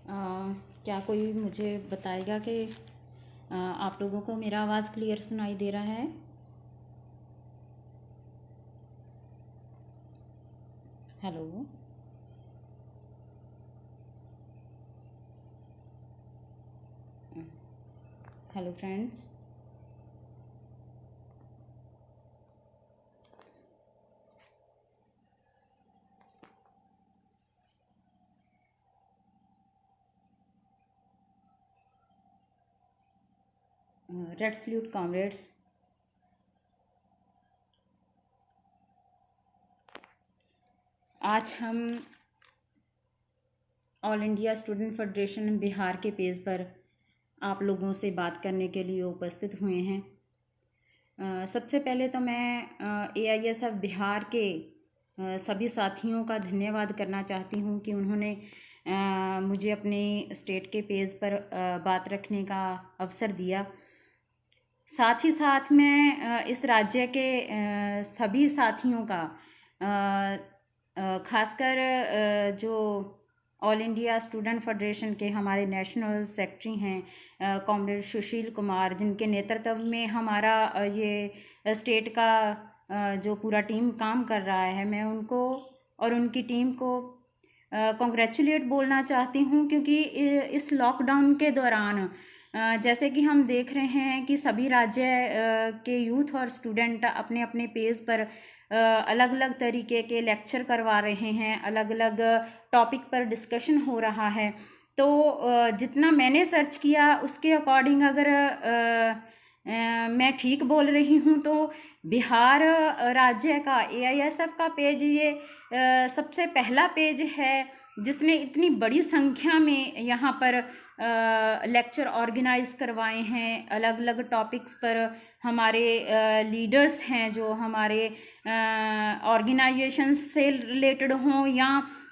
अ, क्या कोई मुझे बताएगा कि आप लोगों को मेरा आवाज़ क्लियर सुनाई दे रहा है? Hello. Hello friends. Red salute comrades. आज हम all India student federation Bihar के पेज पर आप लोगों से बात करने के लिए उपस्थित हुए हैं। सबसे पहले तो मैं AISF बिहार के सभी साथियों का धन्यवाद करना चाहती हूँ कि उन्होंने मुझे अपने स्टेट के पेज पर बात रखने का अवसर दिया। साथ ही साथ मैं इस राज्य के सभी साथियों का खासकर जो ऑल इंडिया स्टूडेंट फेडरेशन के हमारे नेशनल सेक्रेटरी हैं कॉमरेड सुशील कुमार, जिनके नेतृत्व में हमारा ये स्टेट का जो पूरा टीम काम कर रहा है, मैं उनको और उनकी टीम को कॉन्ग्रेचुलेट बोलना चाहती हूँ। क्योंकि इस लॉकडाउन के दौरान जैसे कि हम देख रहे हैं कि सभी राज्य के यूथ और स्टूडेंट अपने अपने पेज पर अलग अलग तरीके के लेक्चर करवा रहे हैं, अलग अलग टॉपिक पर डिस्कशन हो रहा है। तो जितना मैंने सर्च किया उसके अकॉर्डिंग अगर मैं ठीक बोल रही हूँ तो बिहार राज्य का AISF का पेज ये सबसे पहला पेज है जिसने इतनी बड़ी संख्या में यहाँ पर लेक्चर ऑर्गेनाइज करवाए हैं। अलग अलग टॉपिक्स पर हमारे लीडर्स हैं जो हमारे ऑर्गेनाइजेशंस से रिलेटेड हों या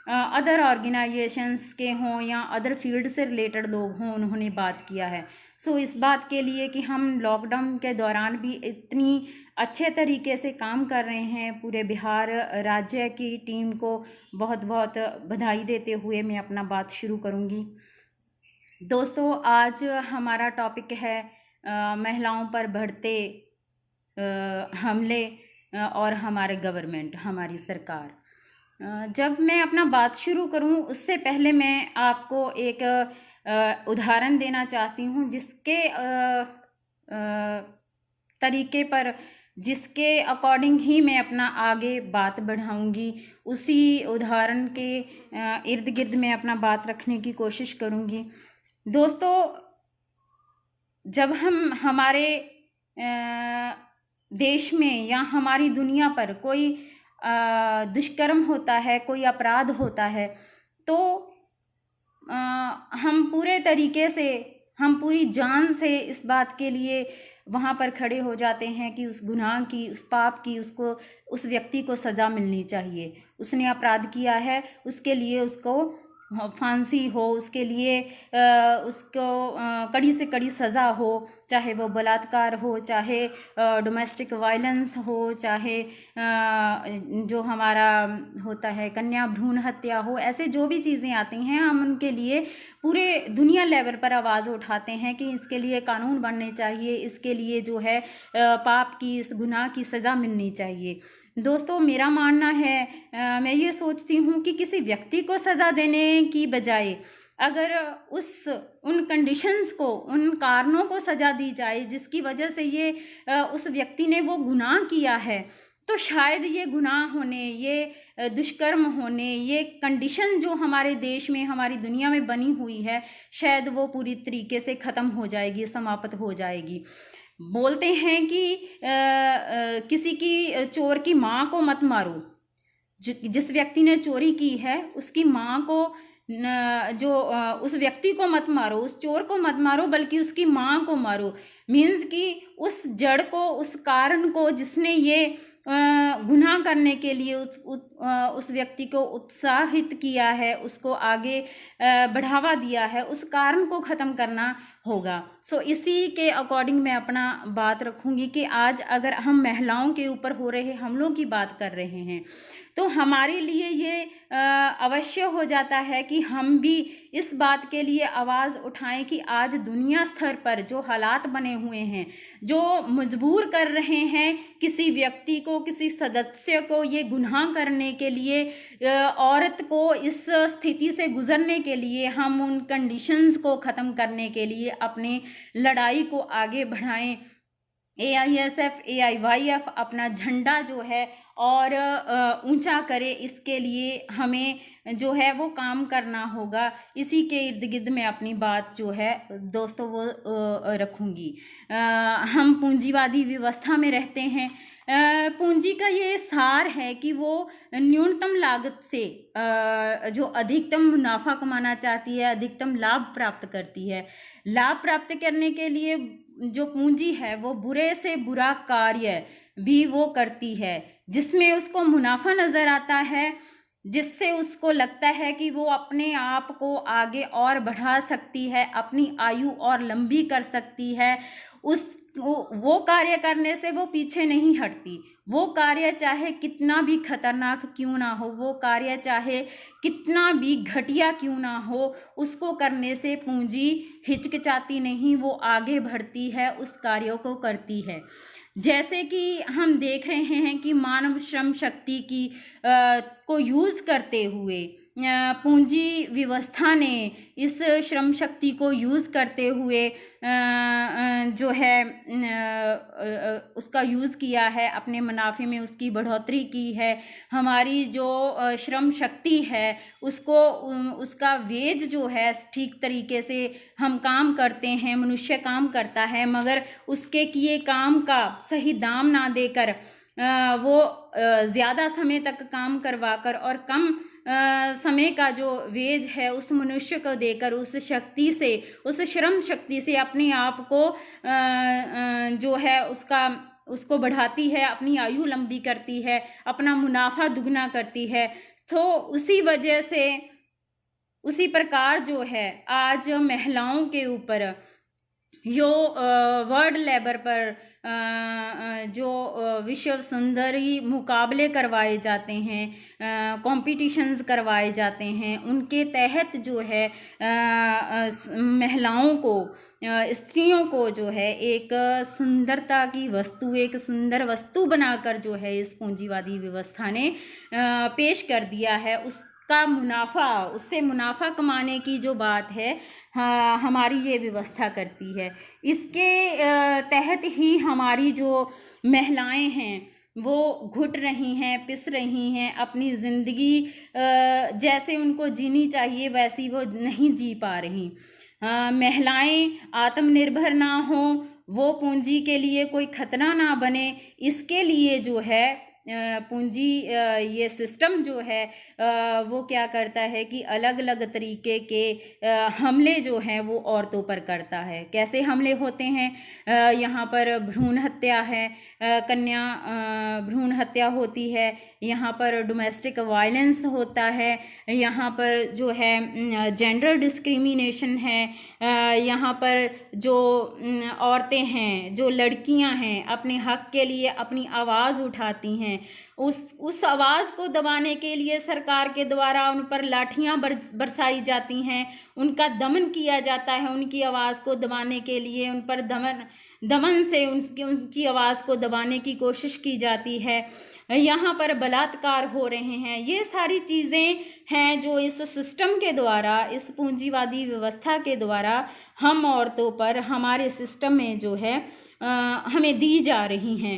अदर ऑर्गेनाइजेशंस के हों या अदर फील्ड से रिलेटेड लोग हों, उन्होंने बात किया है। सो इस बात के लिए कि हम लॉकडाउन के दौरान भी इतनी अच्छे तरीके से काम कर रहे हैं, पूरे बिहार राज्य की टीम को बहुत बहुत बधाई देते हुए मैं अपना बात शुरू करूँगी। दोस्तों, आज हमारा टॉपिक है महिलाओं पर बढ़ते हमले और हमारे गवर्नमेंट, हमारी सरकार। जब मैं अपना बात शुरू करूं उससे पहले मैं आपको एक उदाहरण देना चाहती हूं जिसके तरीके पर, जिसके अकॉर्डिंग ही मैं अपना आगे बात बढ़ाऊंगी। उसी उदाहरण के इर्द गिर्द मैं अपना बात रखने की कोशिश करूंगी। दोस्तों, जब हम हमारे देश में या हमारी दुनिया पर कोई दुष्कर्म होता है, कोई अपराध होता है, तो हम पूरे तरीके से, हम पूरी जान से इस बात के लिए वहाँ पर खड़े हो जाते हैं कि उस गुनाह की, उस पाप की, उसको, उस व्यक्ति को सज़ा मिलनी चाहिए। उसने अपराध किया है, उसके लिए उसको फांसी हो, उसके लिए उसको कड़ी से कड़ी सज़ा हो, चाहे वो बलात्कार हो, चाहे डोमेस्टिक वायलेंस हो, चाहे जो हमारा होता है कन्या भ्रूण हत्या हो। ऐसे जो भी चीज़ें आती हैं, हम उनके लिए पूरे दुनिया लेवल पर आवाज़ उठाते हैं कि इसके लिए कानून बनने चाहिए, इसके लिए जो है पाप की, इस गुनाह की सज़ा मिलनी चाहिए। दोस्तों, मेरा मानना है, मैं ये सोचती हूँ कि किसी व्यक्ति को सज़ा देने की बजाय अगर उन कंडीशंस को, उन कारणों को सज़ा दी जाए जिसकी वजह से ये उस व्यक्ति ने वो गुनाह किया है, तो शायद ये गुनाह होने, ये दुष्कर्म होने, ये कंडीशन जो हमारे देश में, हमारी दुनिया में बनी हुई है, शायद वो पूरी तरीके से ख़त्म हो जाएगी, समाप्त हो जाएगी। बोलते हैं कि किसी की, चोर की माँ को मत मारो। जिस व्यक्ति ने चोरी की है उसकी माँ को, उस व्यक्ति को मत मारो, उस चोर को मत मारो, बल्कि उसकी माँ को मारो। मीन्स कि उस जड़ को, उस कारण को, जिसने ये गुनाह करने के लिए उस व्यक्ति को उत्साहित किया है, उसको आगे बढ़ावा दिया है, उस कारण को ख़त्म करना होगा। सो इसी के अकॉर्डिंग मैं अपना बात रखूंगी कि आज अगर हम महिलाओं के ऊपर हो रहे हमलों की बात कर रहे हैं तो हमारे लिए ये अवश्य हो जाता है कि हम भी इस बात के लिए आवाज़ उठाएं कि आज दुनिया स्तर पर जो हालात बने हुए हैं, जो मजबूर कर रहे हैं किसी व्यक्ति को, किसी सदस्य को ये गुनाह करने के लिए, औरत को इस स्थिति से गुजरने के लिए, हम उन कंडीशंस को ख़त्म करने के लिए अपनी लड़ाई को आगे बढ़ाएं। AISF AIYF अपना झंडा जो है और ऊंचा करे, इसके लिए हमें जो है वो काम करना होगा। इसी के इर्द गिर्द मैं अपनी बात जो है दोस्तों वो रखूंगी। हम पूंजीवादी व्यवस्था में रहते हैं। पूंजी का ये सार है कि वो न्यूनतम लागत से जो अधिकतम मुनाफा कमाना चाहती है, अधिकतम लाभ प्राप्त करती है। लाभ प्राप्त करने के लिए जो पूंजी है वो बुरे से बुरा कार्य भी वो करती है, जिसमें उसको मुनाफा नजर आता है, जिससे उसको लगता है कि वो अपने आप को आगे और बढ़ा सकती है, अपनी आयु और लंबी कर सकती है। वो कार्य करने से वो पीछे नहीं हटती। वो कार्य चाहे कितना भी खतरनाक क्यों ना हो, वो कार्य चाहे कितना भी घटिया क्यों ना हो, उसको करने से पूंजी हिचकिचाती नहीं, वो आगे बढ़ती है, उस कार्यों को करती है। जैसे कि हम देख रहे हैं कि मानव श्रम शक्ति की को यूज़ करते हुए पूंजी व्यवस्था ने इस श्रम शक्ति को यूज़ करते हुए जो है उसका यूज़ किया है, अपने मुनाफे में उसकी बढ़ोतरी की है। हमारी जो श्रम शक्ति है उसको उसका वेज जो है ठीक तरीके से हम काम करते हैं, मनुष्य काम करता है, मगर उसके किए काम का सही दाम ना देकर वो ज़्यादा समय तक काम करवाकर और कम समय का जो वेज है उस मनुष्य को देकर उस शक्ति से, उस श्रम शक्ति से अपने आप को जो है उसको बढ़ाती है, अपनी आयु लंबी करती है, अपना मुनाफा दुगना करती है। तो उसी वजह से उसी प्रकार जो है आज महिलाओं के ऊपर जो वर्ल्ड लेवल पर जो विश्व सुंदरी मुकाबले करवाए जाते हैं, कॉम्पिटिशन्स करवाए जाते हैं, उनके तहत जो है महिलाओं को, स्त्रियों को जो है एक सुंदरता की वस्तु, एक सुंदर वस्तु बनाकर जो है इस पूंजीवादी व्यवस्था ने पेश कर दिया है। उसका मुनाफा, उससे मुनाफा कमाने की जो बात है हमारी ये व्यवस्था करती है। इसके तहत ही हमारी जो महिलाएं हैं वो घुट रही हैं, पिस रही हैं, अपनी ज़िंदगी जैसे उनको जीनी चाहिए वैसी वो नहीं जी पा रही। महिलाएं आत्मनिर्भर ना हो, वो पूंजी के लिए कोई खतरा ना बने, इसके लिए जो है पूंजी ये सिस्टम जो है वो क्या करता है कि अलग अलग तरीके के हमले जो हैं वो औरतों पर करता है। कैसे हमले होते हैं? यहाँ पर भ्रूण हत्या है, कन्या भ्रूण हत्या होती है, यहाँ पर डोमेस्टिक वायलेंस होता है, यहाँ पर जो है जेंडर डिस्क्रिमिनेशन है, यहाँ पर जो औरतें हैं, जो लड़कियाँ हैं, अपने हक के लिए अपनी आवाज़ उठाती हैं, उस आवाज़ को दबाने के लिए सरकार के द्वारा उन पर लाठियां बरसाई जाती हैं, उनका दमन किया जाता है। उनकी आवाज़ को दबाने के लिए उन पर दमन से उनकी आवाज़ को दबाने की कोशिश की जाती है। यहाँ पर बलात्कार हो रहे हैं। ये सारी चीज़ें हैं जो इस सिस्टम के द्वारा, इस पूंजीवादी व्यवस्था के द्वारा हम औरतों पर, हमारे सिस्टम में जो है हमें दी जा रही हैं,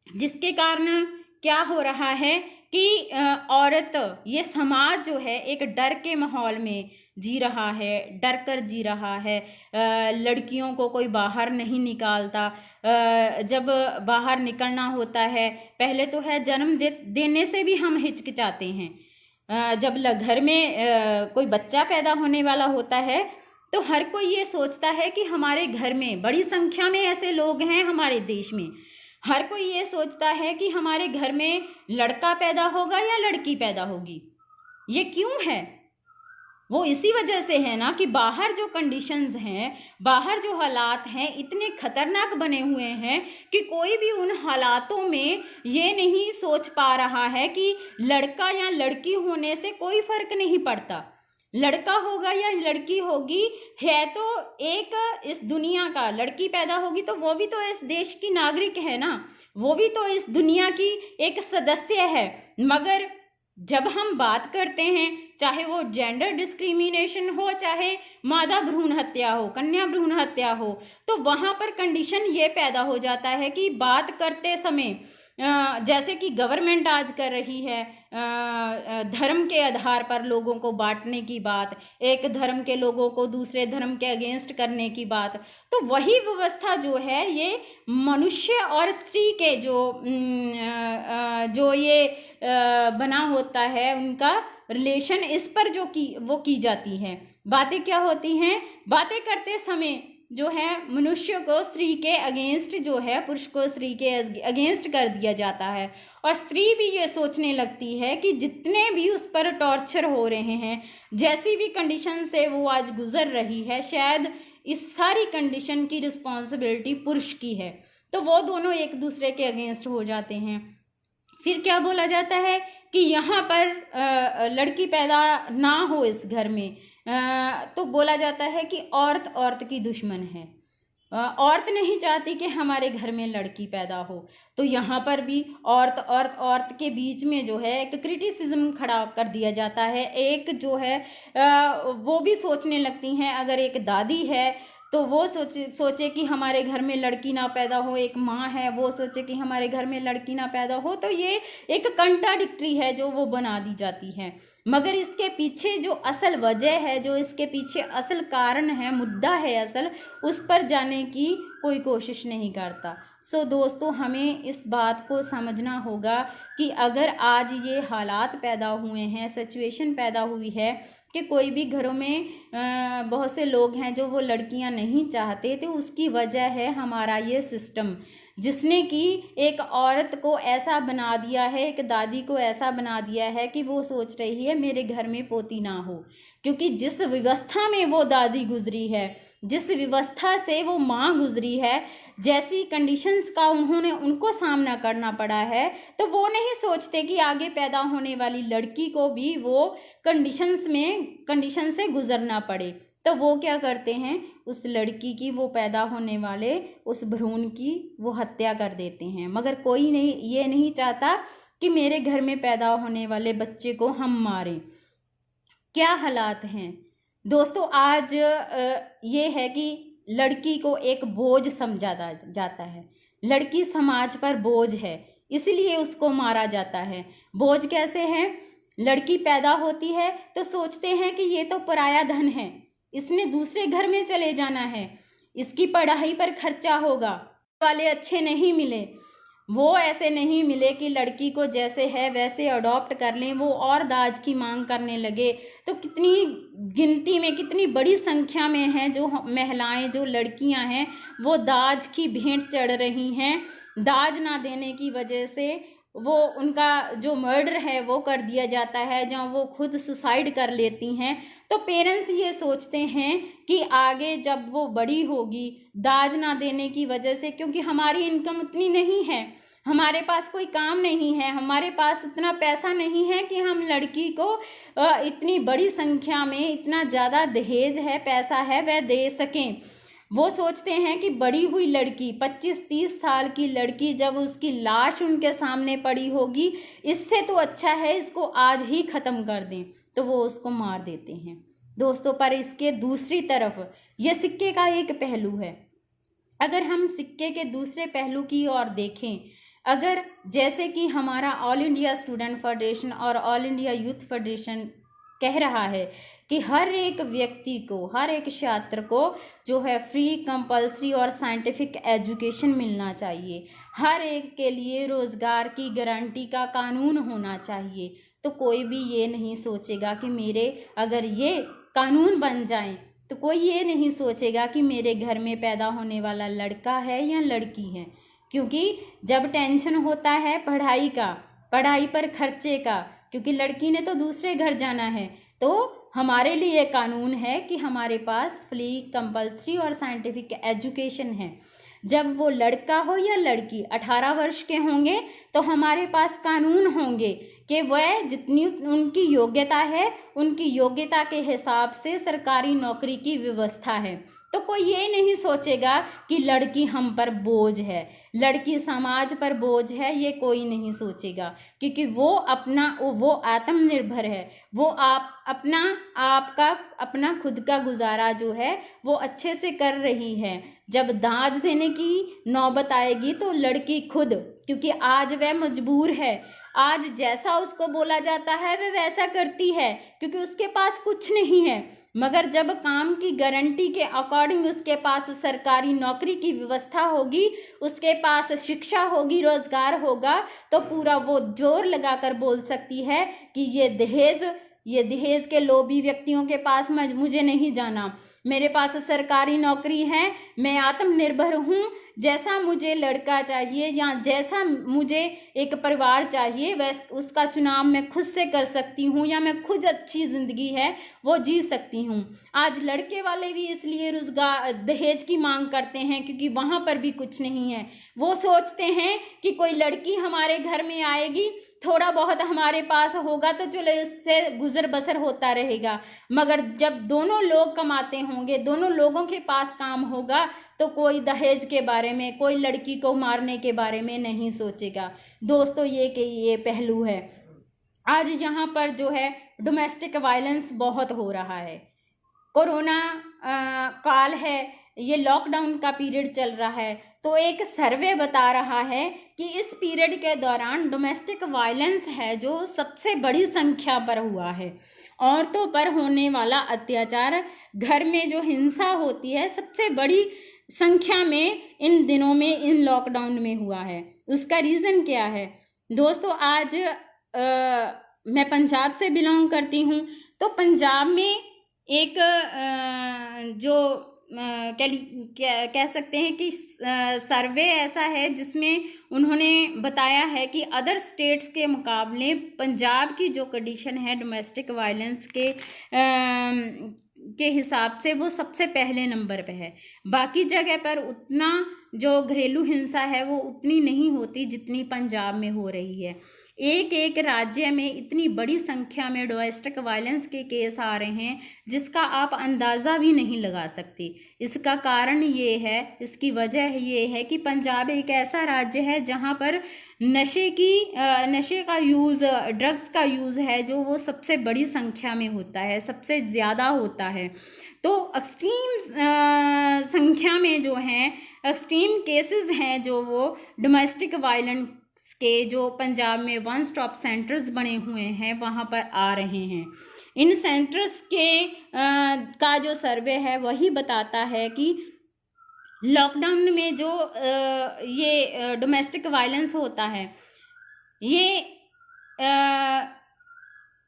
जिसके कारण क्या हो रहा है कि औरत, ये समाज जो है एक डर के माहौल में जी रहा है, डर कर जी रहा है। लड़कियों को कोई बाहर नहीं निकालता। जब बाहर निकलना होता है, पहले तो है जन्म देने से भी हम हिचकिचाते हैं। जब घर में कोई बच्चा पैदा होने वाला होता है तो हर कोई ये सोचता है कि हमारे घर में बड़ी संख्या में ऐसे लोग हैं हमारे देश में, हर कोई ये सोचता है कि हमारे घर में लड़का पैदा होगा या लड़की पैदा होगी। ये क्यों है? वो इसी वजह से है ना कि बाहर जो कंडीशंस हैं, बाहर जो हालात हैं इतने खतरनाक बने हुए हैं कि कोई भी उन हालातों में ये नहीं सोच पा रहा है कि लड़का या लड़की होने से कोई फर्क नहीं पड़ता, लड़का होगा या लड़की होगी, है तो एक इस दुनिया का, लड़की पैदा होगी तो वो भी तो इस देश की नागरिक है ना, वो भी तो इस दुनिया की एक सदस्य है। मगर जब हम बात करते हैं, चाहे वो जेंडर डिस्क्रिमिनेशन हो, चाहे मादा भ्रूण हत्या हो, कन्या भ्रूण हत्या हो, तो वहाँ पर कंडीशन ये पैदा हो जाता है कि बात करते समय जैसे कि गवर्नमेंट आज कर रही है धर्म के आधार पर लोगों को बांटने की बात, एक धर्म के लोगों को दूसरे धर्म के अगेंस्ट करने की बात, तो वही व्यवस्था जो है ये मनुष्य और स्त्री के जो ये बना होता है उनका रिलेशन, इस पर वो की जाती है। बातें क्या होती हैं, बातें करते समय जो है मनुष्य को स्त्री के अगेंस्ट जो है, पुरुष को स्त्री के अगेंस्ट कर दिया जाता है, और स्त्री भी ये सोचने लगती है कि जितने भी उस पर टॉर्चर हो रहे हैं, जैसी भी कंडीशन से वो आज गुजर रही है, शायद इस सारी कंडीशन की रिस्पॉन्सिबिलिटी पुरुष की है, तो वो दोनों एक दूसरे के अगेंस्ट हो जाते हैं। फिर क्या बोला जाता है कि यहाँ पर लड़की पैदा ना हो इस घर में, तो बोला जाता है कि औरत औरत की दुश्मन है, औरत नहीं चाहती कि हमारे घर में लड़की पैदा हो। तो यहाँ पर भी औरत के बीच में जो है एक क्रिटिसिज्म खड़ा कर दिया जाता है। एक जो है वो भी सोचने लगती हैं, अगर एक दादी है तो वो सोचे कि हमारे घर में लड़की ना पैदा हो, एक माँ है वो सोचे कि हमारे घर में लड़की ना पैदा हो, तो ये एक कंट्राडिक्टरी है जो वो बना दी जाती है। मगर इसके पीछे जो असल वजह है, जो इसके पीछे असल कारण है, मुद्दा है असल, उस पर जाने की कोई कोशिश नहीं करता। सो दोस्तों, हमें इस बात को समझना होगा कि अगर आज ये हालात पैदा हुए हैं, सिचुएशन पैदा हुई है कि कोई भी घरों में बहुत से लोग हैं जो वो लड़कियां नहीं चाहते, तो उसकी वजह है हमारा ये सिस्टम, जिसने कि एक औरत को ऐसा बना दिया है, एक दादी को ऐसा बना दिया है कि वो सोच रही है मेरे घर में पोती ना हो, क्योंकि जिस व्यवस्था में वो दादी गुजरी है, जिस व्यवस्था से वो माँ गुजरी है, जैसी कंडीशंस का उनको सामना करना पड़ा है, तो वो नहीं सोचते कि आगे पैदा होने वाली लड़की को भी वो कंडीशन से गुजरना पड़े। तो वो क्या करते हैं, उस लड़की की, वो पैदा होने वाले उस भ्रूण की वो हत्या कर देते हैं। मगर कोई नहीं, ये नहीं चाहता कि मेरे घर में पैदा होने वाले बच्चे को हम मारें। क्या हालात हैं दोस्तों, आज ये है कि लड़की को एक बोझ समझा जाता है, लड़की समाज पर बोझ है, इसलिए उसको मारा जाता है। बोझ कैसे है, लड़की पैदा होती है तो सोचते हैं कि ये तो पराया धन है, इसने दूसरे घर में चले जाना है, इसकी पढ़ाई पर खर्चा होगा, वाले अच्छे नहीं मिले, वो ऐसे नहीं मिले कि लड़की को जैसे है वैसे अडॉप्ट कर लें, वो और दाज की मांग करने लगे। तो कितनी गिनती में, कितनी बड़ी संख्या में हैं जो महिलाएं, जो लड़कियां हैं, वो दाज की भेंट चढ़ रही हैं। दाज ना देने की वजह से वो उनका जो मर्डर है वो कर दिया जाता है, जहाँ वो खुद सुसाइड कर लेती हैं। तो पेरेंट्स ये सोचते हैं कि आगे जब वो बड़ी होगी, दाज ना देने की वजह से, क्योंकि हमारी इनकम उतनी नहीं है, हमारे पास कोई काम नहीं है, हमारे पास इतना पैसा नहीं है कि हम लड़की को इतनी बड़ी संख्या में, इतना ज़्यादा दहेज है, पैसा है, वह दे सकें। वो सोचते हैं कि बड़ी हुई लड़की, 25-30 साल की लड़की, जब उसकी लाश उनके सामने पड़ी होगी, इससे तो अच्छा है इसको आज ही ख़त्म कर दें, तो वो उसको मार देते हैं दोस्तों। पर इसके दूसरी तरफ ये सिक्के का एक पहलू है। अगर हम सिक्के के दूसरे पहलू की ओर देखें, अगर जैसे कि हमारा ऑल इंडिया स्टूडेंट फेडरेशन और ऑल इंडिया यूथ फेडरेशन कह रहा है कि हर एक व्यक्ति को, हर एक छात्र को जो है फ्री, कंपल्सरी और साइंटिफिक एजुकेशन मिलना चाहिए, हर एक के लिए रोज़गार की गारंटी का कानून होना चाहिए, तो कोई भी ये नहीं सोचेगा कि मेरे अगर ये कानून बन जाएं तो कोई ये नहीं सोचेगा कि मेरे घर में पैदा होने वाला लड़का है या लड़की है। क्योंकि जब टेंशन होता है पढ़ाई का, पढ़ाई पर खर्चे का, क्योंकि लड़की ने तो दूसरे घर जाना है, तो हमारे लिए कानून है कि हमारे पास फ्री, कंपल्सरी और साइंटिफिक एजुकेशन है। जब वो लड़का हो या लड़की 18 वर्ष के होंगे तो हमारे पास कानून होंगे कि वह जितनी उनकी योग्यता है, उनकी योग्यता के हिसाब से सरकारी नौकरी की व्यवस्था है। तो कोई ये नहीं सोचेगा कि लड़की हम पर बोझ है, लड़की समाज पर बोझ है, ये कोई नहीं सोचेगा, क्योंकि वो आत्मनिर्भर है। वो अपना खुद का गुजारा जो है वो अच्छे से कर रही है। जब दाज देने की नौबत आएगी तो लड़की खुद, क्योंकि आज वह मजबूर है, आज जैसा उसको बोला जाता है वह वैसा करती है, क्योंकि उसके पास कुछ नहीं है। मगर जब काम की गारंटी के अकॉर्डिंग उसके पास सरकारी नौकरी की व्यवस्था होगी, उसके पास शिक्षा होगी, रोजगार होगा, तो पूरा वो जोर लगाकर बोल सकती है कि ये दहेज के लोभी व्यक्तियों के पास मुझे नहीं जाना, मेरे पास सरकारी नौकरी है, मैं आत्मनिर्भर हूँ, जैसा मुझे लड़का चाहिए या जैसा मुझे एक परिवार चाहिए वैसा उसका चुनाव मैं खुद से कर सकती हूँ, या मैं खुद अच्छी ज़िंदगी है वो जी सकती हूँ। आज लड़के वाले भी इसलिए रोजगार दहेज की मांग करते हैं क्योंकि वहाँ पर भी कुछ नहीं है। वो सोचते हैं कि कोई लड़की हमारे घर में आएगी, थोड़ा बहुत हमारे पास होगा तो चलो उससे गुजर बसर होता रहेगा, मगर जब दोनों लोग कमाते होंगे, दोनों लोगों के पास काम होगा, तो कोई दहेज के बारे में, कोई लड़की को मारने के बारे में नहीं सोचेगा। दोस्तों ये पहलू है। आज यहाँ पर जो है डोमेस्टिक वायलेंस बहुत हो रहा है। कोरोना काल है, ये लॉकडाउन का पीरियड चल रहा है, तो एक सर्वे बता रहा है कि इस पीरियड के दौरान डोमेस्टिक वायलेंस है जो सबसे बड़ी संख्या पर हुआ है। औरतों पर होने वाला अत्याचार, घर में जो हिंसा होती है, सबसे बड़ी संख्या में इन दिनों में, इन लॉकडाउन में हुआ है। उसका रीज़न क्या है दोस्तों? आज मैं पंजाब से बिलोंग करती हूँ, तो पंजाब में एक जो कह सकते हैं कि सर्वे ऐसा है जिसमें उन्होंने बताया है कि अदर स्टेट्स के मुकाबले पंजाब की जो कंडीशन है डोमेस्टिक वायलेंस के हिसाब से वो सबसे पहले नंबर पे है। बाकी जगह पर उतना जो घरेलू हिंसा है वो उतनी नहीं होती जितनी पंजाब में हो रही है। एक राज्य में इतनी बड़ी संख्या में डोमेस्टिक वायलेंस के केस आ रहे हैं जिसका आप अंदाज़ा भी नहीं लगा सकते। इसका कारण ये है, इसकी वजह ये है कि पंजाब एक ऐसा राज्य है जहाँ पर नशे का यूज़, ड्रग्स का यूज़ है जो वो सबसे बड़ी संख्या में होता है, सबसे ज़्यादा होता है। तो एक्सट्रीम संख्या में जो हैं, एक्सट्रीम केसेस हैं जो वो डोमेस्टिक वायलेंस के जो पंजाब में वन स्टॉप सेंटर्स बने हुए हैं वहाँ पर आ रहे हैं। इन सेंटर्स का जो सर्वे है वही बताता है कि लॉकडाउन में जो ये डोमेस्टिक वायलेंस होता है, ये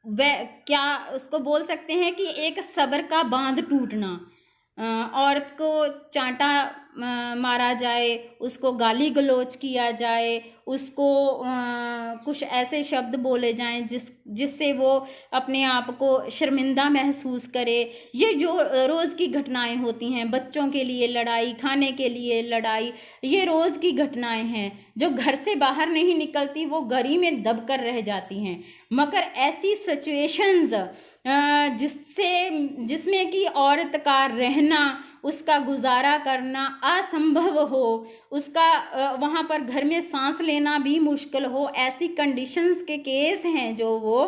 क्या उसको बोल सकते हैं कि एक सब्र का बांध टूटना। औरत को चांटा मारा जाए, उसको गाली गलौज किया जाए, उसको कुछ ऐसे शब्द बोले जाएं जिससे वो अपने आप को शर्मिंदा महसूस करे। ये जो रोज़ की घटनाएं होती हैं, बच्चों के लिए लड़ाई, खाने के लिए लड़ाई, ये रोज़ की घटनाएं हैं। जो घर से बाहर नहीं निकलती वो गली में दब कर रह जाती हैं। मगर ऐसी सिचुएशंस जिसमें कि औरत का रहना, उसका गुजारा करना असंभव हो, उसका वहाँ पर घर में सांस लेना भी मुश्किल हो, ऐसी कंडीशंस के केस हैं जो वो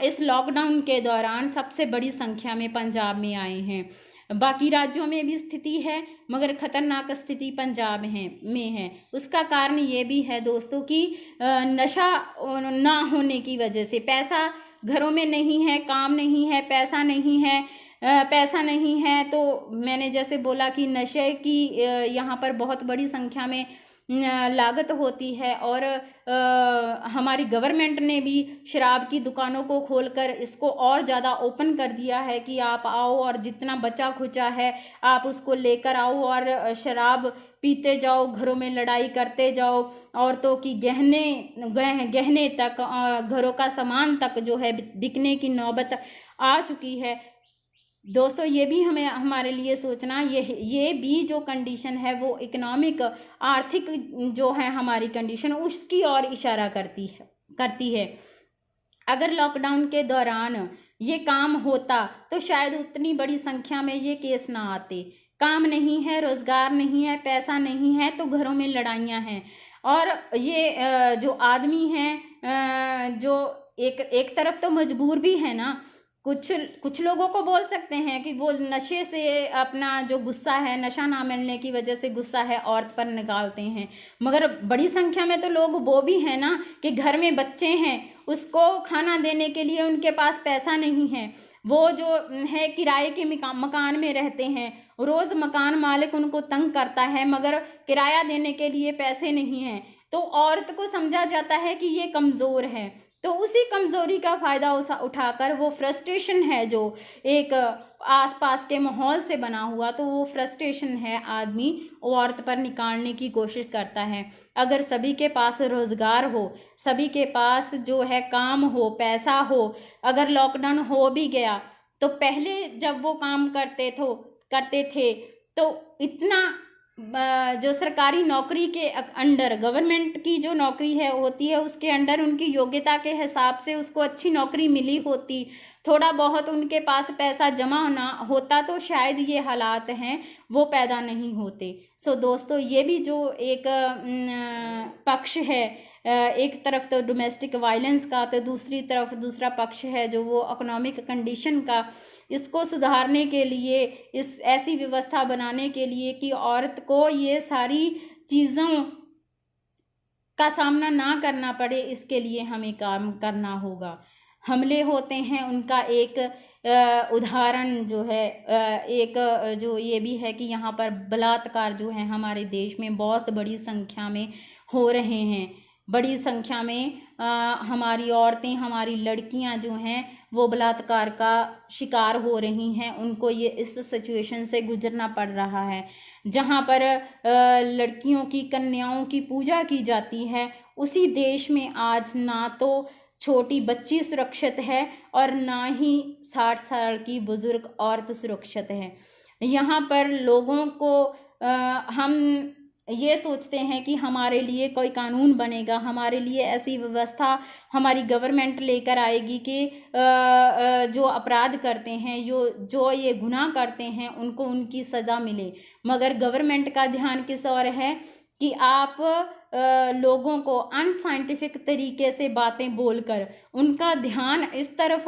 इस लॉकडाउन के दौरान सबसे बड़ी संख्या में पंजाब में आए हैं। बाकी राज्यों में भी स्थिति है, मगर ख़तरनाक स्थिति पंजाब में है। उसका कारण ये भी है दोस्तों कि नशा ना होने की वजह से, पैसा घरों में नहीं है, काम नहीं है, पैसा नहीं है, तो मैंने जैसे बोला कि नशे की यहाँ पर बहुत बड़ी संख्या में लागत होती है। और हमारी गवर्नमेंट ने भी शराब की दुकानों को खोलकर इसको और ज़्यादा ओपन कर दिया है कि आप आओ और जितना बचा खुचा है आप उसको लेकर आओ और शराब पीते जाओ, घरों में लड़ाई करते जाओ, औरतों की गहने तक, घरों का सामान तक जो है बिकने की नौबत आ चुकी है। दोस्तों ये भी हमें हमारे लिए सोचना, ये भी जो कंडीशन है वो इकोनॉमिक, आर्थिक जो है हमारी कंडीशन उसकी ओर इशारा करती है। अगर लॉकडाउन के दौरान ये काम होता तो शायद उतनी बड़ी संख्या में ये केस ना आते। काम नहीं है, रोजगार नहीं है, पैसा नहीं है, तो घरों में लड़ाइयाँ हैं। और ये जो आदमी हैं, जो एक तरफ तो मजबूर भी है ना, कुछ लोगों को बोल सकते हैं कि वो नशे से अपना जो गुस्सा है, नशा ना मिलने की वजह से गुस्सा है औरत पर निकालते हैं, मगर बड़ी संख्या में तो लोग वो भी है ना कि घर में बच्चे हैं, उसको खाना देने के लिए उनके पास पैसा नहीं है, वो जो है किराए के मकान में रहते हैं, रोज मकान मालिक उनको तंग करता है मगर किराया देने के लिए पैसे नहीं हैं, तो औरत को समझा जाता है कि ये कमज़ोर है। तो उसी कमज़ोरी का फ़ायदा उठाकर वो फ्रस्ट्रेशन है जो एक आसपास के माहौल से बना हुआ, तो वो फ्रस्ट्रेशन है आदमी औरत पर निकालने की कोशिश करता है। अगर सभी के पास रोज़गार हो, सभी के पास जो है काम हो, पैसा हो, अगर लॉकडाउन हो भी गया तो पहले जब वो काम करते थे तो इतना जो सरकारी नौकरी के अंडर, गवर्नमेंट की जो नौकरी है होती है उसके अंडर उनकी योग्यता के हिसाब से उसको अच्छी नौकरी मिली होती, थोड़ा बहुत उनके पास पैसा जमा ना होता तो शायद ये हालात हैं वो पैदा नहीं होते। सो दोस्तों ये भी जो एक पक्ष है, एक तरफ तो डोमेस्टिक वायलेंस का, तो दूसरी तरफ दूसरा पक्ष है जो वो इकोनॉमिक कंडीशन का, इसको सुधारने के लिए, इस ऐसी व्यवस्था बनाने के लिए कि औरत को ये सारी चीज़ों का सामना ना करना पड़े, इसके लिए हमें काम करना होगा। हमले होते हैं उनका एक उदाहरण जो है, एक जो ये भी है कि यहाँ पर बलात्कार जो है हमारे देश में बहुत बड़ी संख्या में हो रहे हैं। बड़ी संख्या में हमारी औरतें, हमारी लड़कियां जो हैं वो बलात्कार का शिकार हो रही हैं, उनको ये इस सिचुएशन से गुजरना पड़ रहा है। जहाँ पर लड़कियों की, कन्याओं की पूजा की जाती है, उसी देश में आज ना तो छोटी बच्ची सुरक्षित है और ना ही 60 साल की बुजुर्ग औरत सुरक्षित है। यहाँ पर लोगों को हम ये सोचते हैं कि हमारे लिए कोई कानून बनेगा, हमारे लिए ऐसी व्यवस्था हमारी गवर्नमेंट लेकर आएगी कि जो अपराध करते हैं, जो ये गुनाह करते हैं उनको उनकी सज़ा मिले। मगर गवर्नमेंट का ध्यान किस ओर है कि आप लोगों को अनसाइंटिफिक तरीके से बातें बोलकर उनका ध्यान इस तरफ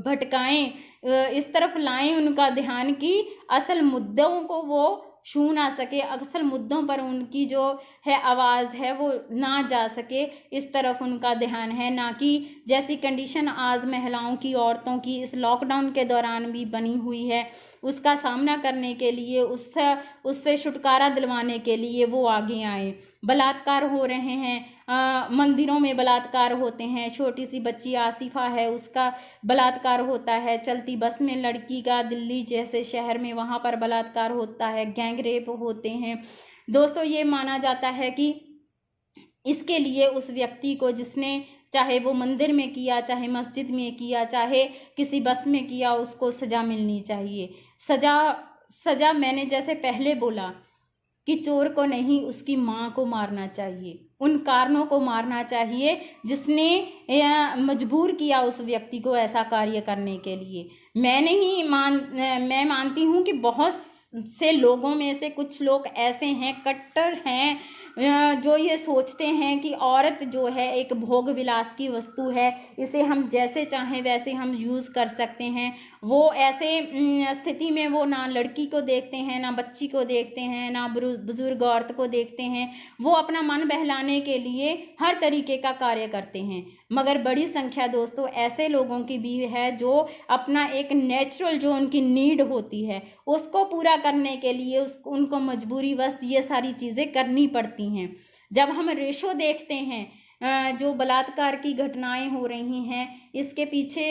भटकाएं, इस तरफ लाएं उनका ध्यान कि असल मुद्दों को वो छू ना सके, असल मुद्दों पर उनकी जो है आवाज़ है वो ना जा सके, इस तरफ उनका ध्यान है। ना कि जैसी कंडीशन आज महिलाओं की, औरतों की इस लॉकडाउन के दौरान भी बनी हुई है, उसका सामना करने के लिए, उससे छुटकारा दिलवाने के लिए वो आगे आए। बलात्कार हो रहे हैं, मंदिरों में बलात्कार होते हैं, छोटी सी बच्ची आसिफा है उसका बलात्कार होता है, चलती बस में लड़की का दिल्ली जैसे शहर में वहाँ पर बलात्कार होता है, गैंग रेप होते हैं। दोस्तों ये माना जाता है कि इसके लिए उस व्यक्ति को, जिसने चाहे वो मंदिर में किया, चाहे मस्जिद में किया, चाहे किसी बस में किया, उसको सज़ा मिलनी चाहिए। सज़ा मैंने जैसे पहले बोला कि चोर को नहीं, उसकी माँ को मारना चाहिए, उन कारणों को मारना चाहिए जिसने मजबूर किया उस व्यक्ति को ऐसा कार्य करने के लिए। मैं मानती हूँ कि बहुत से लोगों में से कुछ लोग ऐसे हैं, कट्टर हैं, जो ये सोचते हैं कि औरत जो है एक भोग विलास की वस्तु है, इसे हम जैसे चाहें वैसे हम यूज़ कर सकते हैं। वो ऐसे स्थिति में वो ना लड़की को देखते हैं, ना बच्ची को देखते हैं, ना बुजुर्ग औरत को देखते हैं, वो अपना मन बहलाने के लिए हर तरीके का कार्य करते हैं। मगर बड़ी संख्या दोस्तों ऐसे लोगों की भी है जो अपना एक नेचुरल जो उनकी नीड होती है उसको पूरा करने के लिए उनको मजबूरीवश ये सारी चीज़ें करनी पड़ती हैं। जब हम रेशो देखते हैं, जो बलात्कार की घटनाएं हो रही हैं, इसके पीछे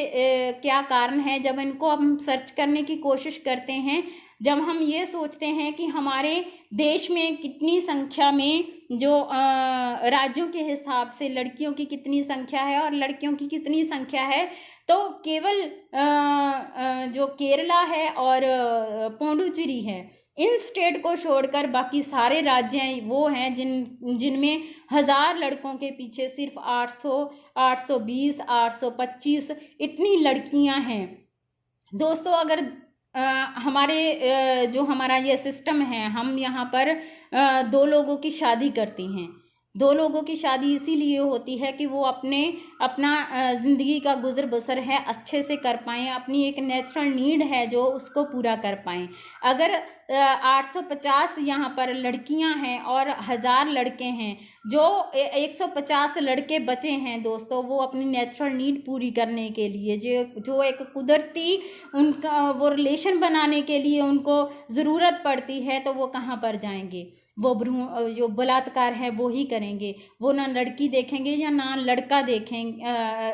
क्या कारण है, जब इनको हम सर्च करने की कोशिश करते हैं, जब हम ये सोचते हैं कि हमारे देश में कितनी संख्या में जो राज्यों के हिसाब से लड़कियों की कितनी संख्या है और लड़कियों की कितनी संख्या है, तो केवल जो केरला है और पुडुचेरी है, इन स्टेट को छोड़कर बाकी सारे राज्य वो हैं जिनमें 1000 लड़कों के पीछे सिर्फ 800, 820, 825 इतनी लड़कियां हैं। दोस्तों, अगर हमारे जो हमारा ये सिस्टम है, हम यहाँ पर 2 लोगों की शादी करते हैं। 2 लोगों की शादी इसीलिए होती है कि वो अपना ज़िंदगी का गुजर बसर है अच्छे से कर पाएँ, अपनी एक नेचुरल नीड है जो उसको पूरा कर पाएँ। अगर 850 यहाँ पर लड़कियाँ हैं और 1000 लड़के हैं, जो 150 लड़के बचे हैं दोस्तों, वो अपनी नेचुरल नीड पूरी करने के लिए जो एक कुदरती उनका वो रिलेशन बनाने के लिए उनको ज़रूरत पड़ती है, तो वो कहाँ पर जाएंगे? वो जो बलात्कार है वो ही करेंगे। वो ना लड़की देखेंगे या ना लड़का देखेंगे,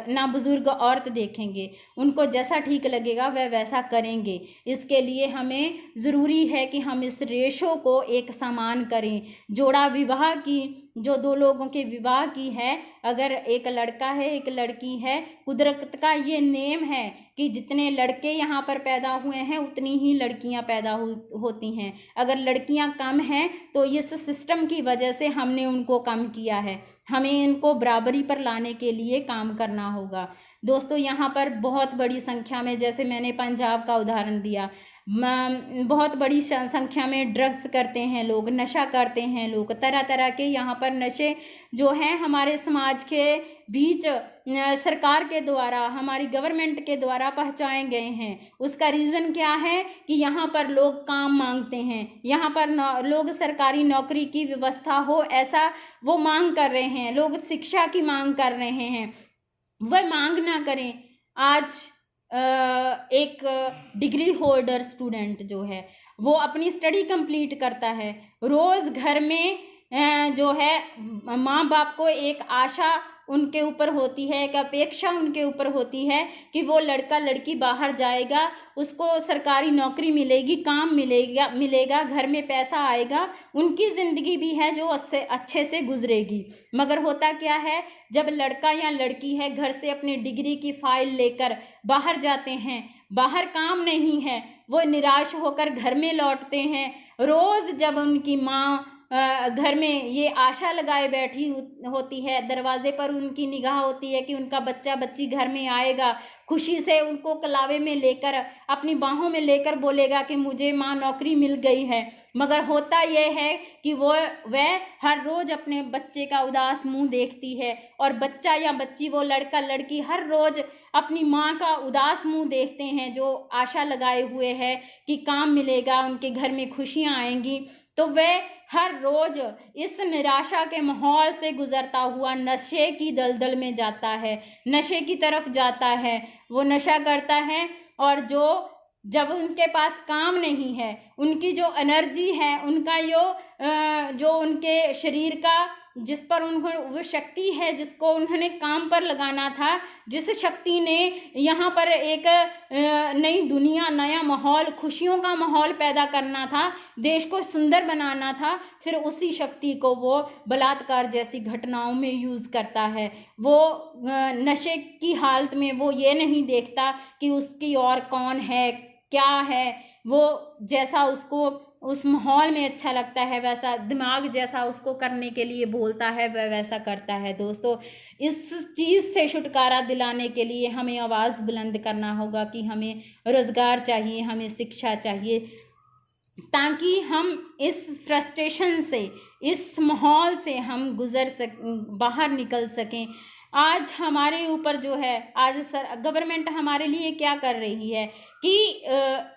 ना बुजुर्ग औरत देखेंगे। उनको जैसा ठीक लगेगा वह वैसा करेंगे। इसके लिए हमें ज़रूरी है कि हम इस रेशो को एक समान करें। जोड़ा विवाह की, जो 2 लोगों के विवाह की है, अगर एक लड़का है एक लड़की है, कुदरत का ये नेम है कि जितने लड़के यहाँ पर पैदा हुए हैं उतनी ही लड़कियाँ पैदा होती हैं। अगर लड़कियाँ कम हैं तो इस सिस्टम की वजह से हमने उनको कम किया है। हमें इनको बराबरी पर लाने के लिए काम करना होगा। दोस्तों, यहाँ पर बहुत बड़ी संख्या में, जैसे मैंने पंजाब का उदाहरण दिया, बहुत बड़ी संख्या में ड्रग्स करते हैं लोग, नशा करते हैं लोग, तरह तरह के यहाँ पर नशे जो हैं हमारे समाज के बीच सरकार के द्वारा, हमारी गवर्नमेंट के द्वारा पहुँचाए गए हैं। उसका रीज़न क्या है कि यहाँ पर लोग काम मांगते हैं, यहाँ पर लोग सरकारी नौकरी की व्यवस्था हो ऐसा वो मांग कर रहे हैं, लोग शिक्षा की मांग कर रहे हैं। वह मांग ना करें। आज एक डिग्री होल्डर स्टूडेंट जो है वो अपनी स्टडी कंप्लीट करता है, रोज़ घर में जो है माँ बाप को एक आशा उनके ऊपर होती है, एक अपेक्षा उनके ऊपर होती है कि वो लड़का लड़की बाहर जाएगा, उसको सरकारी नौकरी मिलेगी, काम मिलेगा, घर में पैसा आएगा, उनकी ज़िंदगी भी है जो अच्छे से गुजरेगी। मगर होता क्या है, जब लड़का या लड़की है घर से अपनी डिग्री की फाइल लेकर बाहर जाते हैं, बाहर काम नहीं है, वो निराश होकर घर में लौटते हैं। रोज़ जब उनकी माँ घर में ये आशा लगाए बैठी होती है, दरवाजे पर उनकी निगाह होती है कि उनका बच्चा बच्ची घर में आएगा, खुशी से उनको कलावे में लेकर, अपनी बाहों में लेकर बोलेगा कि मुझे माँ नौकरी मिल गई है। मगर होता यह है कि वह हर रोज़ अपने बच्चे का उदास मुंह देखती है, और बच्चा या बच्ची, वो लड़का लड़की हर रोज़ अपनी माँ का उदास मुंह देखते हैं, जो आशा लगाए हुए है कि काम मिलेगा, उनके घर में खुशियाँ आएंगी। तो वह हर रोज़ इस निराशा के माहौल से गुजरता हुआ नशे की दलदल में जाता है, नशे की तरफ जाता है। वो नशा करता है, और जब उनके पास काम नहीं है, उनकी जो एनर्जी है, उनका जो उनके शरीर का, जिस पर वो शक्ति है जिसको उन्होंने काम पर लगाना था, जिस शक्ति ने यहाँ पर एक नई दुनिया, नया माहौल, खुशियों का माहौल पैदा करना था, देश को सुंदर बनाना था, फिर उसी शक्ति को वो बलात्कार जैसी घटनाओं में यूज़ करता है। वो नशे की हालत में वो ये नहीं देखता कि उसकी और कौन है, क्या है, वो जैसा उसको उस माहौल में अच्छा लगता है, वैसा दिमाग जैसा उसको करने के लिए बोलता है, वह वैसा करता है। दोस्तों, इस चीज़ से छुटकारा दिलाने के लिए हमें आवाज़ बुलंद करना होगा कि हमें रोज़गार चाहिए, हमें शिक्षा चाहिए, ताकि हम इस फ्रस्ट्रेशन से, इस माहौल से हम बाहर निकल सकें। आज हमारे ऊपर जो है, आज गवर्नमेंट हमारे लिए क्या कर रही है कि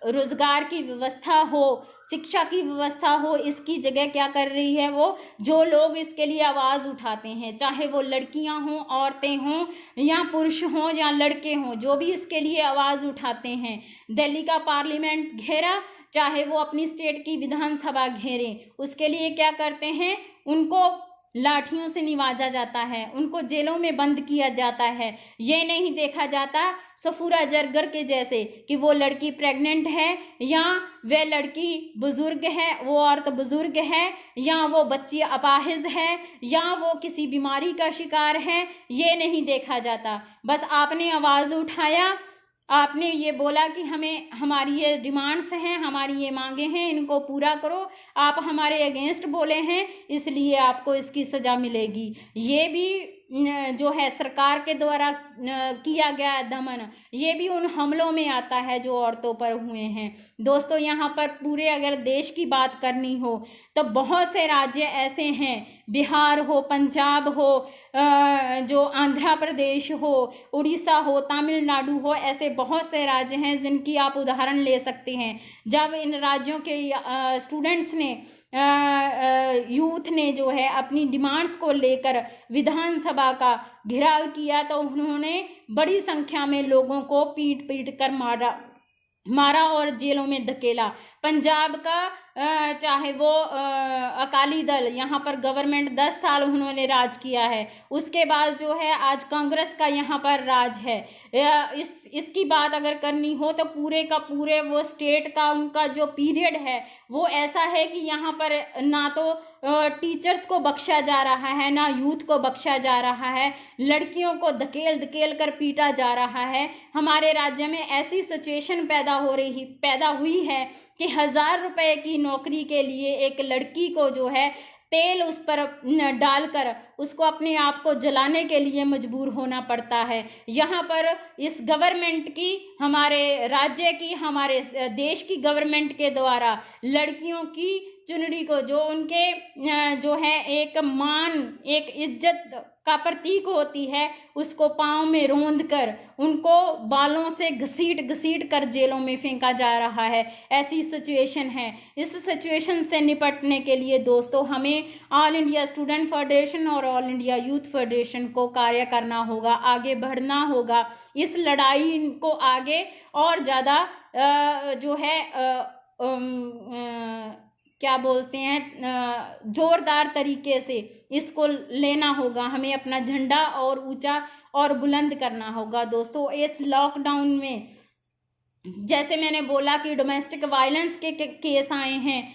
रोज़गार की व्यवस्था हो, शिक्षा की व्यवस्था हो, इसकी जगह क्या कर रही है, वो जो लोग इसके लिए आवाज़ उठाते हैं, चाहे वो लड़कियां हों, औरतें हों, या पुरुष हों, या लड़के हों, जो भी इसके लिए आवाज़ उठाते हैं, दिल्ली का पार्लियामेंट घेरा, चाहे वो अपनी स्टेट की विधानसभा घेरें, उसके लिए क्या करते हैं, उनको लाठियों से नवाजा जाता है, उनको जेलों में बंद किया जाता है। ये नहीं देखा जाता सफूरा जरगर के जैसे कि वो लड़की प्रेग्नेंट है या वह लड़की बुजुर्ग है, वो औरत बुजुर्ग है, या वो बच्ची अपाहिज है, या वो किसी बीमारी का शिकार है। ये नहीं देखा जाता। बस आपने आवाज़ उठाया, आपने ये बोला कि हमें हमारी ये डिमांड्स हैं, हमारी ये मांगे हैं, इनको पूरा करो। आप हमारे अगेंस्ट बोले हैं, इसलिए आपको इसकी सज़ा मिलेगी। ये भी जो है सरकार के द्वारा किया गया दमन, ये भी उन हमलों में आता है जो औरतों पर हुए हैं। दोस्तों, यहाँ पर पूरे अगर देश की बात करनी हो तो बहुत से राज्य ऐसे हैं, बिहार हो, पंजाब हो, जो आंध्र प्रदेश हो, उड़ीसा हो, तमिलनाडु हो, ऐसे बहुत से राज्य हैं जिनकी आप उदाहरण ले सकते हैं। जब इन राज्यों के स्टूडेंट्स ने यूथ ने जो है अपनी डिमांड्स को लेकर विधानसभा का घेराव किया तो उन्होंने बड़ी संख्या में लोगों को पीट पीट कर मारा और जेलों में धकेला। पंजाब का चाहे वो अकाली दल, यहाँ पर गवर्नमेंट 10 साल उन्होंने राज किया है, उसके बाद जो है आज कांग्रेस का यहाँ पर राज है। इसकी बात अगर करनी हो तो पूरे का पूरे वो स्टेट का उनका जो पीरियड है वो ऐसा है कि यहाँ पर ना तो टीचर्स को बख्शा जा रहा है, ना यूथ को बख्शा जा रहा है, लड़कियों को धकेल धकेल कर पीटा जा रहा है। हमारे राज्य में ऐसी सिचुएशन पैदा हुई है कि 1000 रुपए की नौकरी के लिए एक लड़की को जो है तेल उस पर डालकर उसको अपने आप को जलाने के लिए मजबूर होना पड़ता है। यहाँ पर इस गवर्नमेंट की, हमारे राज्य की, हमारे देश की गवर्नमेंट के द्वारा लड़कियों की चुनरी को, जो उनके जो है एक मान, एक इज्जत का प्रतीक होती है, उसको पाँव में रोंद कर उनको बालों से घसीट घसीट कर जेलों में फेंका जा रहा है। ऐसी सिचुएशन है। इस सिचुएशन से निपटने के लिए दोस्तों हमें ऑल इंडिया स्टूडेंट फेडरेशन और ऑल इंडिया यूथ फेडरेशन को कार्य करना होगा, आगे बढ़ना होगा। इस लड़ाई को आगे और ज़्यादा जो है क्या बोलते हैं, जोरदार तरीके से इसको लेना होगा। हमें अपना झंडा और ऊंचा और बुलंद करना होगा। दोस्तों, इस लॉकडाउन में जैसे मैंने बोला कि डोमेस्टिक वायलेंस के केस आए हैं,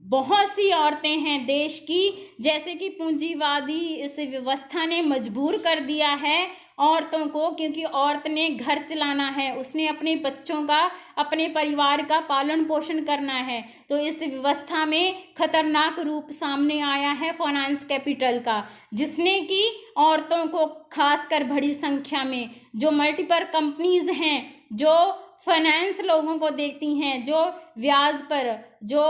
बहुत सी औरतें हैं देश की, जैसे कि पूंजीवादी इस व्यवस्था ने मजबूर कर दिया है औरतों को, क्योंकि औरत ने घर चलाना है, उसने अपने बच्चों का, अपने परिवार का पालन पोषण करना है। तो इस व्यवस्था में खतरनाक रूप सामने आया है फाइनेंस कैपिटल का, जिसने कि औरतों को खासकर बड़ी संख्या में जो मल्टीपल कंपनीज हैं, जो फाइनेंस लोगों को देती हैं, जो ब्याज पर जो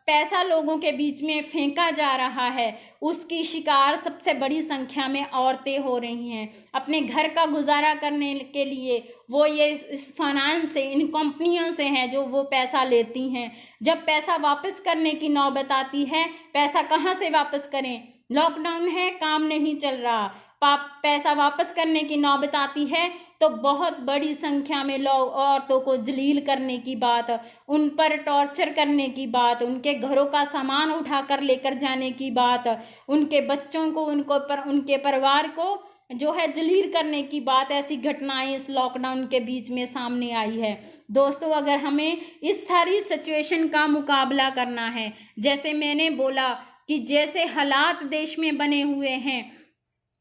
पैसा लोगों के बीच में फेंका जा रहा है, उसकी शिकार सबसे बड़ी संख्या में औरतें हो रही हैं। अपने घर का गुजारा करने के लिए वो ये इस फाइनेंस से, इन कंपनियों से हैं जो वो पैसा लेती हैं। जब पैसा वापस करने की नौबत आती है, पैसा कहाँ से वापस करें? लॉकडाउन है, काम नहीं चल रहा, पैसा वापस करने की नौबत आती है तो बहुत बड़ी संख्या में लोग औरतों को जलील करने की बात, उन पर टॉर्चर करने की बात, उनके घरों का सामान उठाकर लेकर जाने की बात, उनके बच्चों को, उनके परिवार को जो है जलील करने की बात, ऐसी घटनाएं इस लॉकडाउन के बीच में सामने आई है। दोस्तों, अगर हमें इस सारी सिचुएशन का मुकाबला करना है, जैसे मैंने बोला कि जैसे हालात देश में बने हुए हैं,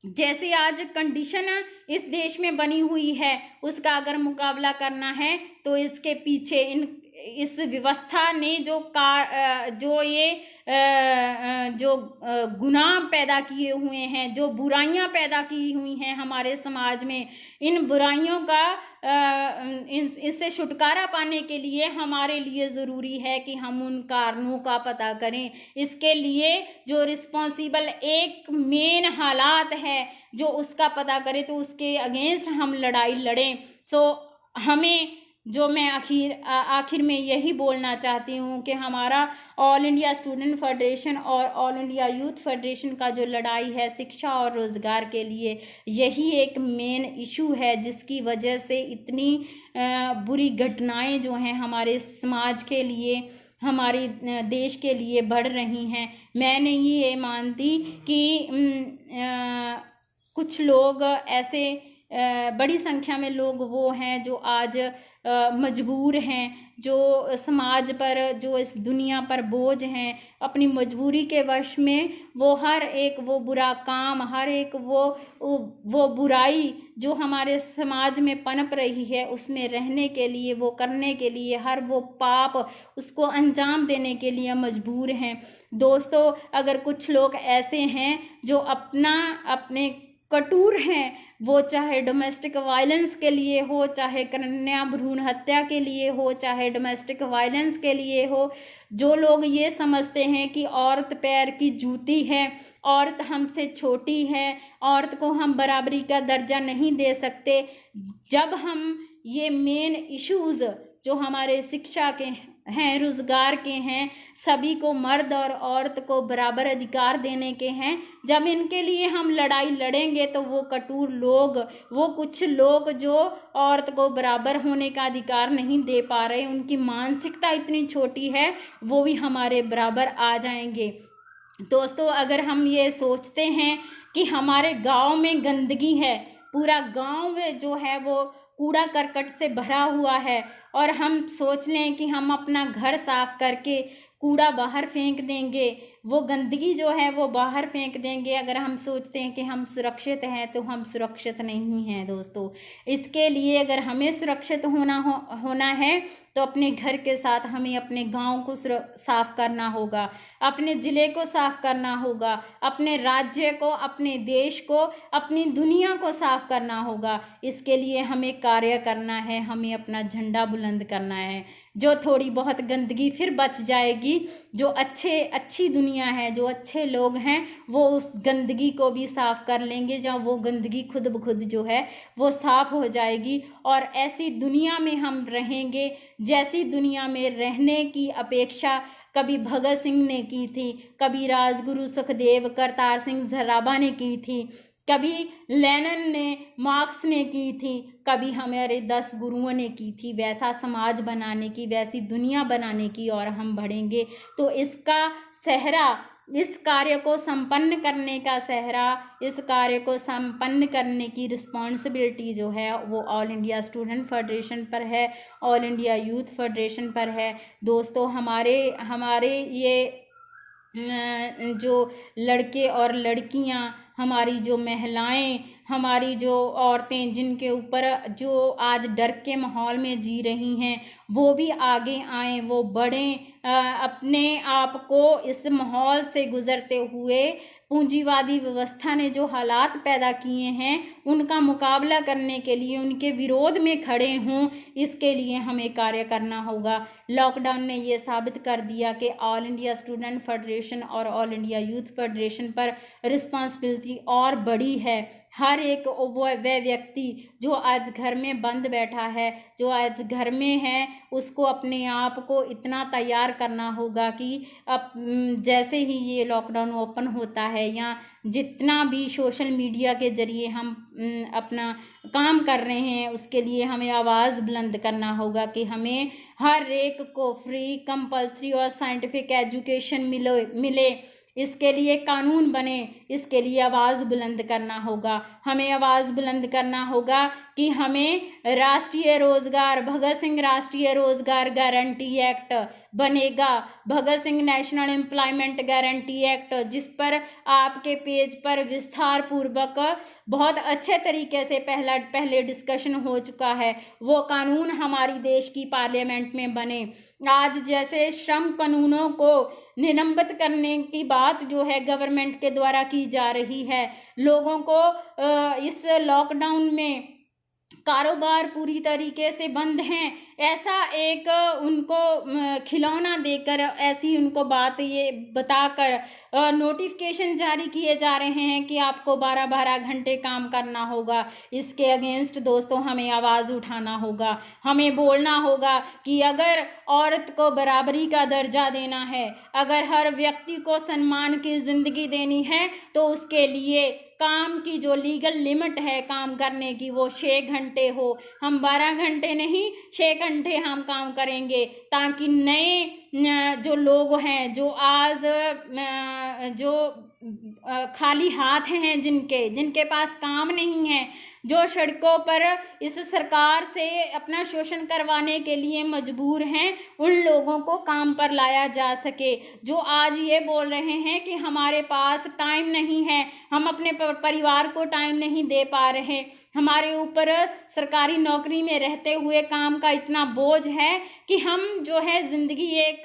जैसे आज कंडीशन इस देश में बनी हुई है, उसका अगर मुकाबला करना है तो इसके पीछे इस व्यवस्था ने जो गुनाह पैदा किए हुए हैं, जो बुराइयां पैदा की हुई हैं हमारे समाज में, इन बुराइयों का इससे छुटकारा पाने के लिए हमारे लिए ज़रूरी है कि हम उन कारणों का पता करें। इसके लिए जो रिस्पॉन्सिबल एक मेन हालात है जो उसका पता करें, तो उसके अगेंस्ट हम लड़ाई लड़ें। हमें जो मैं आखिर में यही बोलना चाहती हूँ कि हमारा ऑल इंडिया स्टूडेंट फेडरेशन और ऑल इंडिया यूथ फेडरेशन का जो लड़ाई है शिक्षा और रोज़गार के लिए, यही एक मेन इशू है जिसकी वजह से इतनी बुरी घटनाएं जो हैं हमारे समाज के लिए, हमारे देश के लिए बढ़ रही हैं। मैं नहीं ये मानती कि कुछ लोग ऐसे बड़ी संख्या में लोग वो हैं जो आज मजबूर हैं, जो समाज पर, जो इस दुनिया पर बोझ हैं, अपनी मजबूरी के वश में वो हर एक वो बुरा काम, हर एक वो बुराई जो हमारे समाज में पनप रही है उसमें रहने के लिए, वो करने के लिए, हर वो पाप उसको अंजाम देने के लिए मजबूर हैं। दोस्तों, अगर कुछ लोग ऐसे हैं जो अपने कठोर हैं, वो चाहे डोमेस्टिक वायलेंस के लिए हो, चाहे कन्या भ्रूण हत्या के लिए हो, चाहे डोमेस्टिक वायलेंस के लिए हो, जो लोग ये समझते हैं कि औरत पैर की जूती है, औरत हमसे छोटी है, औरत को हम बराबरी का दर्जा नहीं दे सकते, जब हम ये मेन इश्यूज़ जो हमारे शिक्षा के हैं, रोजगार के हैं, सभी को मर्द और औरत को बराबर अधिकार देने के हैं, जब इनके लिए हम लड़ाई लड़ेंगे तो वो कठोर लोग, वो कुछ लोग जो औरत को बराबर होने का अधिकार नहीं दे पा रहे, उनकी मानसिकता इतनी छोटी है, वो भी हमारे बराबर आ जाएंगे। दोस्तों, अगर हम ये सोचते हैं कि हमारे गांव में गंदगी है, पूरा गांव जो है वो कूड़ा करकट से भरा हुआ है, और हम सोच लें कि हम अपना घर साफ करके कूड़ा बाहर फेंक देंगे, वो गंदगी जो है वो बाहर फेंक देंगे, अगर हम सोचते हैं कि हम सुरक्षित हैं, तो हम सुरक्षित नहीं हैं। दोस्तों, इसके लिए अगर हमें सुरक्षित होना है तो अपने घर के साथ हमें अपने गांव को साफ करना होगा, अपने ज़िले को साफ करना होगा, अपने राज्य को, अपने देश को, अपनी दुनिया को साफ करना होगा। इसके लिए हमें कार्य करना है, हमें अपना झंडा बुलंद करना है। जो थोड़ी बहुत गंदगी फिर बच जाएगी, जो अच्छी दुनिया है, जो अच्छे लोग हैं, वो उस गंदगी को भी साफ कर लेंगे, जब वो गंदगी खुद ब खुद जो है वो साफ हो जाएगी, और ऐसी दुनिया में हम रहेंगे जैसी दुनिया में रहने की अपेक्षा कभी भगत सिंह ने की थी, कभी राजगुरु सुखदेव, करतार सिंह सराभा ने की थी, कभी लेनिन ने, मार्क्स ने की थी, कभी हमारे 10 गुरुओं ने की थी। वैसा समाज बनाने की, वैसी दुनिया बनाने की और हम बढ़ेंगे। तो इसका सहरा, इस कार्य को संपन्न करने का सहरा, इस कार्य को संपन्न करने की रिस्पॉन्सिबिलिटी जो है वो ऑल इंडिया स्टूडेंट फेडरेशन पर है, ऑल इंडिया यूथ फेडरेशन पर है। दोस्तों, हमारे ये जो लड़के और लड़कियां, हमारी जो महिलाएं, हमारी जो औरतें जिनके ऊपर जो आज डर के माहौल में जी रही हैं, वो भी आगे आएं, वो बढ़ें, अपने आप को इस माहौल से गुजरते हुए पूंजीवादी व्यवस्था ने जो हालात पैदा किए हैं उनका मुकाबला करने के लिए, उनके विरोध में खड़े हों, इसके लिए हमें कार्य करना होगा। लॉकडाउन ने ये साबित कर दिया कि ऑल इंडिया स्टूडेंट फेडरेशन और ऑल इंडिया यूथ फेडरेशन पर रिस्पॉन्सिबिलिटी और बड़ी है। हर एक वह व्यक्ति जो आज घर में बंद बैठा है, जो आज घर में है, उसको अपने आप को इतना तैयार करना होगा कि अब जैसे ही ये लॉकडाउन ओपन होता है या जितना भी सोशल मीडिया के ज़रिए हम अपना काम कर रहे हैं, उसके लिए हमें आवाज़ बुलंद करना होगा कि हमें हर एक को फ्री, कंपल्सरी और साइंटिफिक एजुकेशन मिले। इसके लिए कानून बने, इसके लिए आवाज़ बुलंद करना होगा। हमें आवाज़ बुलंद करना होगा कि हमें राष्ट्रीय रोज़गार, भगत सिंह राष्ट्रीय रोज़गार गारंटी एक्ट बनेगा, Bhagat Singh national employment guarantee act, जिस पर आपके पेज पर विस्तार पूर्वक बहुत अच्छे तरीके से पहले डिस्कशन हो चुका है। वो कानून हमारी देश की पार्लियामेंट में बने। आज जैसे श्रम कानूनों को निलंबित करने की बात जो है गवर्नमेंट के द्वारा की जा रही है, लोगों को इस लॉकडाउन में कारोबार पूरी तरीके से बंद हैं, ऐसा एक उनको खिलौना देकर, ऐसी उनको बात ये बताकर नोटिफिकेशन जारी किए जा रहे हैं कि आपको 12-12 घंटे काम करना होगा। इसके अगेंस्ट दोस्तों हमें आवाज़ उठाना होगा, हमें बोलना होगा कि अगर औरत को बराबरी का दर्जा देना है, अगर हर व्यक्ति को सम्मान की ज़िंदगी देनी है, तो उसके लिए काम की जो लीगल लिमिट है काम करने की वो 6 घंटे हो। हम 12 घंटे नहीं 6 घंटे हम काम करेंगे, ताकि नए जो लोग हैं, जो आज जो खाली हाथ हैं, जिनके पास काम नहीं है, जो सड़कों पर इस सरकार से अपना शोषण करवाने के लिए मजबूर हैं, उन लोगों को काम पर लाया जा सके। जो आज ये बोल रहे हैं कि हमारे पास टाइम नहीं है, हम अपने परिवार को टाइम नहीं दे पा रहे, हमारे ऊपर सरकारी नौकरी में रहते हुए काम का इतना बोझ है कि हम जो है ज़िंदगी एक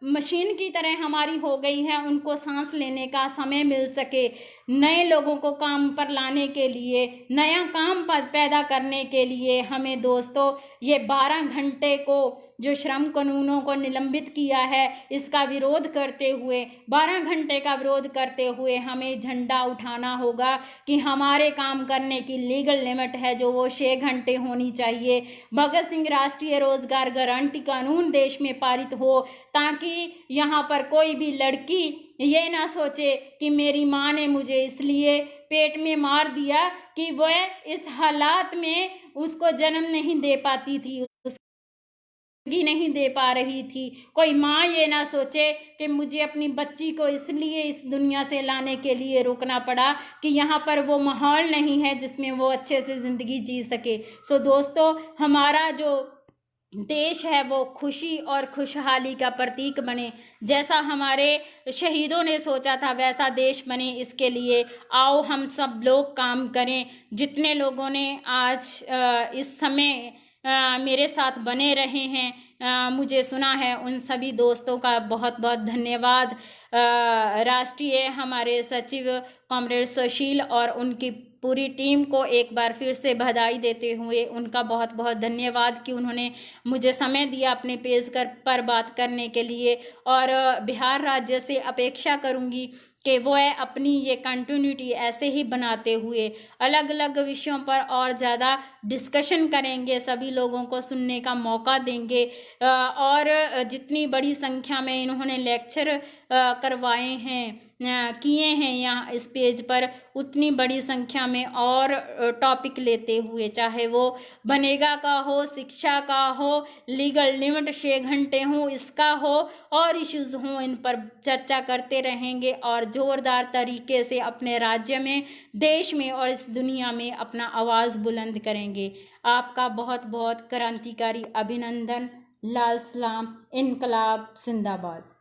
मशीन की तरह हमारी हो गई है, उनको सांस लेने का समय मिल सके। नए लोगों को काम पर लाने के लिए, नया काम पैदा करने के लिए हमें दोस्तों ये 12 घंटे को जो श्रम कानूनों को निलंबित किया है, इसका विरोध करते हुए, 12 घंटे का विरोध करते हुए हमें झंडा उठाना होगा कि हमारे काम करने की लीगल लिमिट है जो वो 6 घंटे होनी चाहिए। भगत सिंह राष्ट्रीय रोजगार गारंटी कानून देश में पारित हो, ताकि यहाँ पर कोई भी लड़की ये ना सोचे कि मेरी माँ ने मुझे इसलिए पेट में मार दिया कि वह इस हालात में उसको जन्म नहीं दे पाती थी, उसकी नहीं दे पा रही थी। कोई माँ ये ना सोचे कि मुझे अपनी बच्ची को इसलिए इस दुनिया से लाने के लिए रोकना पड़ा कि यहाँ पर वो माहौल नहीं है जिसमें वो अच्छे से ज़िंदगी जी सके। सो दोस्तों, हमारा जो देश है वो खुशी और खुशहाली का प्रतीक बने। जैसा हमारे शहीदों ने सोचा था वैसा देश बने, इसके लिए आओ हम सब लोग काम करें। जितने लोगों ने आज इस समय मेरे साथ बने रहे हैं, मुझे सुना है, उन सभी दोस्तों का बहुत बहुत धन्यवाद। राष्ट्रीय हमारे सचिव कॉमरेड सुशील और उनकी पूरी टीम को एक बार फिर से बधाई देते हुए उनका बहुत बहुत धन्यवाद कि उन्होंने मुझे समय दिया अपने पेज पर बात करने के लिए। और बिहार राज्य से अपेक्षा करूंगी कि वो अपनी ये कंटिन्यूटी ऐसे ही बनाते हुए अलग अलग विषयों पर और ज़्यादा डिस्कशन करेंगे, सभी लोगों को सुनने का मौका देंगे। और जितनी बड़ी संख्या में इन्होंने लेक्चर करवाए हैं, किए हैं यहाँ इस पेज पर, उतनी बड़ी संख्या में और टॉपिक लेते हुए, चाहे वो बनेगा का हो, शिक्षा का हो, लीगल लिमिट 6 घंटे हो, इसका हो, और इश्यूज हों, इन पर चर्चा करते रहेंगे और जोरदार तरीके से अपने राज्य में, देश में और इस दुनिया में अपना आवाज़ बुलंद करेंगे। आपका बहुत बहुत क्रांतिकारी अभिनंदन। लाल सलाम, इनकलाब जिंदाबाद।